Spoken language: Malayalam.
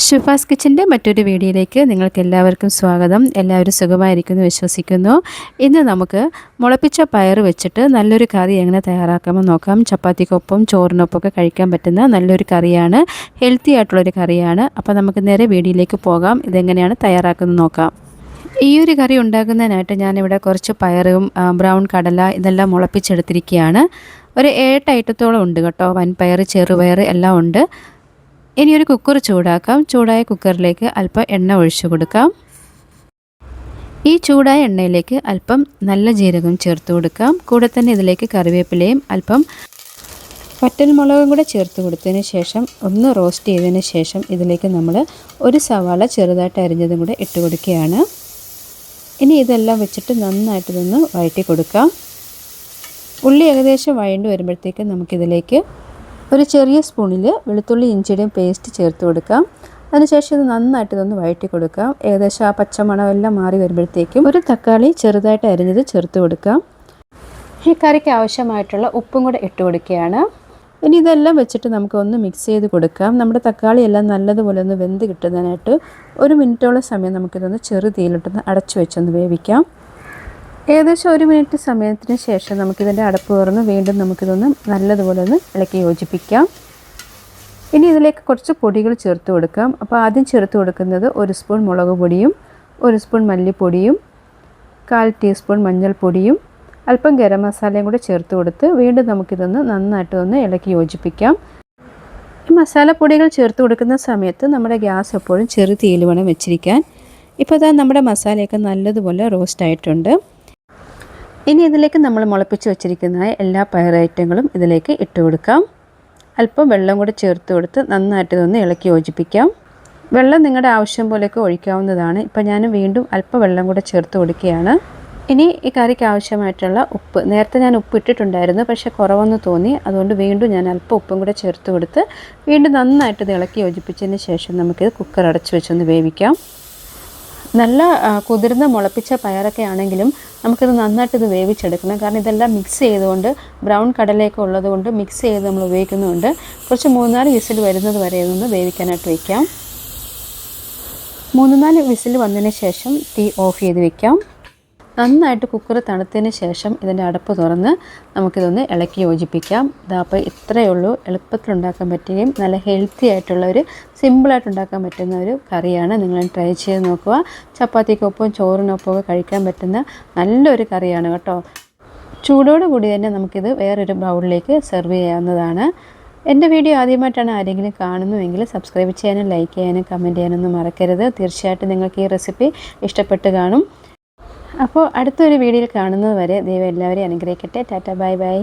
ഷിഫാസ് കിച്ചൻ്റെ മറ്റൊരു വീഡിയോയിലേക്ക് നിങ്ങൾക്ക് എല്ലാവർക്കും സ്വാഗതം. എല്ലാവരും സുഖമായിരിക്കുന്നു വിശ്വസിക്കുന്നു. ഇന്ന് നമുക്ക് മുളപ്പിച്ച പയർ വെച്ചിട്ട് നല്ലൊരു കറി എങ്ങനെ തയ്യാറാക്കാമെന്ന് നോക്കാം. ചപ്പാത്തിക്കൊപ്പം ചോറിനൊപ്പമൊക്കെ കഴിക്കാൻ പറ്റുന്ന നല്ലൊരു കറിയാണ്, ഹെൽത്തി ആയിട്ടുള്ളൊരു കറിയാണ്. അപ്പോൾ നമുക്ക് നേരെ വീഡിയോയിലേക്ക് പോകാം. ഇതെങ്ങനെയാണ് തയ്യാറാക്കുന്നത് നോക്കാം. ഈ ഒരു കറി ഉണ്ടാക്കുന്നതിനായിട്ട് ഞാനിവിടെ കുറച്ച് പയറും ബ്രൗൺ കടല ഇതെല്ലാം മുളപ്പിച്ചെടുത്തിരിക്കുകയാണ്. ഒരു 8 ഐറ്റത്തോളം ഉണ്ട് കേട്ടോ. വൻപയർ, ചെറുപയർ എല്ലാം ഉണ്ട്. ഇനി ഒരു കുക്കർ ചൂടാക്കാം. ചൂടായ കുക്കറിലേക്ക് അല്പം എണ്ണ ഒഴിച്ചു കൊടുക്കാം. ഈ ചൂടായ എണ്ണയിലേക്ക് അല്പം നല്ല ജീരകം ചേർത്ത് കൊടുക്കാം. കൂടെ തന്നെ ഇതിലേക്ക് കറിവേപ്പിലയും അല്പം വറ്റൽമുളകും കൂടെ ചേർത്ത് കൊടുത്തതിന് ശേഷം ഒന്ന് റോസ്റ്റ് ചെയ്തതിന് ശേഷം ഇതിലേക്ക് നമ്മൾ ഒരു സവാള ചെറുതായിട്ട് അരിഞ്ഞതും കൂടെ ഇട്ട് കൊടുക്കുകയാണ്. ഇനി ഇതെല്ലാം വെച്ചിട്ട് നന്നായിട്ട് ഇതൊന്ന് വഴറ്റി കൊടുക്കാം. ഉള്ളി ഏകദേശം വഴണ്ട് വരുമ്പോഴത്തേക്കും നമുക്കിതിലേക്ക് ഒരു ചെറിയ സ്പൂണിൽ വെളുത്തുള്ളി ഇഞ്ചിയുടെയും പേസ്റ്റ് ചേർത്ത് കൊടുക്കാം. അതിനുശേഷം ഇത് നന്നായിട്ട് ഇതൊന്ന് വഴറ്റി കൊടുക്കാം. ഏകദേശം ആ പച്ചമണമെല്ലാം മാറി വരുമ്പോഴത്തേക്കും ഒരു തക്കാളി ചെറുതായിട്ട് അരിഞ്ഞത് ചേർത്ത് കൊടുക്കാം. ഈ കറിക്ക് ആവശ്യമായിട്ടുള്ള ഉപ്പും കൂടെ ഇട്ട് കൊടുക്കുകയാണ്. ഇനി ഇതെല്ലാം വെച്ചിട്ട് നമുക്ക് ഒന്ന് മിക്സ് ചെയ്ത് കൊടുക്കാം. നമ്മുടെ തക്കാളി എല്ലാം നല്ലതുപോലെ ഒന്ന് വെന്ത് കിട്ടുന്നതിനായിട്ട് 1 മിനിറ്റോളം സമയം നമുക്കിതൊന്ന് ചെറു തീയിലിട്ടൊന്ന് അടച്ചു വെച്ചൊന്ന് വേവിക്കാം. ഏകദേശം 1 മിനിറ്റ് സമയത്തിന് ശേഷം നമുക്കിതിൻ്റെ അടപ്പ് തുറന്ന് വീണ്ടും നമുക്കിതൊന്ന് നല്ലതുപോലെ ഒന്ന് ഇളക്കി യോജിപ്പിക്കാം. ഇനി ഇതിലേക്ക് കുറച്ച് പൊടികൾ ചേർത്ത് കൊടുക്കാം. അപ്പോൾ ആദ്യം ചേർത്ത് കൊടുക്കുന്നത് 1 സ്പൂൺ മുളക് പൊടിയും 1 സ്പൂൺ മല്ലിപ്പൊടിയും 1/4 ടീസ്പൂൺ മഞ്ഞൾപ്പൊടിയും അല്പം ഗരം മസാലയും കൂടെ ചേർത്ത് കൊടുത്ത് വീണ്ടും നമുക്കിതൊന്ന് നന്നായിട്ട് ഒന്ന് ഇളക്കി യോജിപ്പിക്കാം. ഈ മസാലപ്പൊടികൾ ചേർത്ത് കൊടുക്കുന്ന സമയത്ത് നമ്മുടെ ഗ്യാസ് എപ്പോഴും ചെറു തീയിൽ വേണം വെച്ചിരിക്കാൻ. ഇപ്പോൾ ഇതാ നമ്മുടെ മസാലയൊക്കെ നല്ലതുപോലെ റോസ്റ്റ് ആയിട്ടുണ്ട്. ഇനി ഇതിലേക്ക് നമ്മൾ മുളപ്പിച്ച് വെച്ചിരിക്കുന്ന എല്ലാ പയർ ഐറ്റങ്ങളും ഇതിലേക്ക് ഇട്ട് കൊടുക്കാം. അല്പം വെള്ളം കൂടി ചേർത്ത് കൊടുത്ത് നന്നായിട്ട് ഇതൊന്ന് ഇളക്കി യോജിപ്പിക്കാം. വെള്ളം നിങ്ങളുടെ ആവശ്യം പോലെയൊക്കെ ഒഴിക്കാവുന്നതാണ്. ഇപ്പോൾ ഞാൻ വീണ്ടും അല്പം വെള്ളം കൂടെ ചേർത്ത് കൊടുക്കുകയാണ്. ഇനി ഈ കറിക്ക് ആവശ്യമായിട്ടുള്ള ഉപ്പ്, നേരത്തെ ഞാൻ ഉപ്പ് ഇട്ടിട്ടുണ്ടായിരുന്നു, പക്ഷേ കുറവെന്ന് തോന്നി. അതുകൊണ്ട് വീണ്ടും ഞാൻ അല്പം ഉപ്പും കൂടെ ചേർത്ത് കൊടുത്ത് വീണ്ടും നന്നായിട്ട് ഇത് ഇളക്കി യോജിപ്പിച്ചതിന് ശേഷം നമുക്കിത് കുക്കർ അടച്ച് വെച്ചൊന്ന് വേവിക്കാം. നല്ല കുതിർന്ന മുളപ്പിച്ച പയറൊക്കെ ആണെങ്കിലും നമുക്കിത് നന്നായിട്ട് ഇത് വേവിച്ചെടുക്കണം. കാരണം ഇതെല്ലാം മിക്സ് ചെയ്തുകൊണ്ട് ബ്രൗൺ കടലയൊക്കെ ഉള്ളതുകൊണ്ട് മിക്സ് ചെയ്ത് നമ്മൾ ഉപയോഗിക്കുന്നുണ്ട്. കുറച്ച് 3-4 വിസിൽ വരുന്നത് വരെ ഇതൊന്ന് വേവിക്കാനായിട്ട് വയ്ക്കാം. 3-4 വിസിൽ വന്നതിന് ശേഷം തീ ഓഫ് ചെയ്ത് വയ്ക്കാം. നന്നായിട്ട് കുക്കർ തണുത്തതിന് ശേഷം ഇതിൻ്റെ അടപ്പ് തുറന്ന് നമുക്കിതൊന്ന് ഇളക്കി യോജിപ്പിക്കാം. അപ്പോൾ ഇത്രയേ ഉള്ളൂ. എളുപ്പത്തിൽ ഉണ്ടാക്കാൻ പറ്റുകയും നല്ല ഹെൽത്തി ആയിട്ടുള്ള ഒരു സിമ്പിളായിട്ട് ഉണ്ടാക്കാൻ പറ്റുന്ന ഒരു കറിയാണ്. നിങ്ങൾ ട്രൈ ചെയ്ത് നോക്കുക. ചപ്പാത്തിക്കൊപ്പം ചോറിനൊപ്പമൊക്കെ കഴിക്കാൻ പറ്റുന്ന നല്ലൊരു കറിയാണ് കേട്ടോ. ചൂടോട് കൂടി തന്നെ നമുക്കിത് വേറൊരു ബൗളിലേക്ക് സെർവ് ചെയ്യാവുന്നതാണ്. എൻ്റെ വീഡിയോ ആദ്യമായിട്ടാണ് ആരെങ്കിലും കാണുന്നുവെങ്കിൽ സബ്സ്ക്രൈബ് ചെയ്യാനും ലൈക്ക് ചെയ്യാനും കമൻറ്റ് ചെയ്യാനൊന്നും മറക്കരുത്. തീർച്ചയായിട്ടും നിങ്ങൾക്ക് ഈ റെസിപ്പി ഇഷ്ടപ്പെട്ട് കാണും. അപ്പോൾ അടുത്തൊരു വീഡിയോയിൽ കാണുന്നത് വരെ ദൈവം എല്ലാവരെയും അനുഗ്രഹിക്കട്ടെ. Tata, bye bye.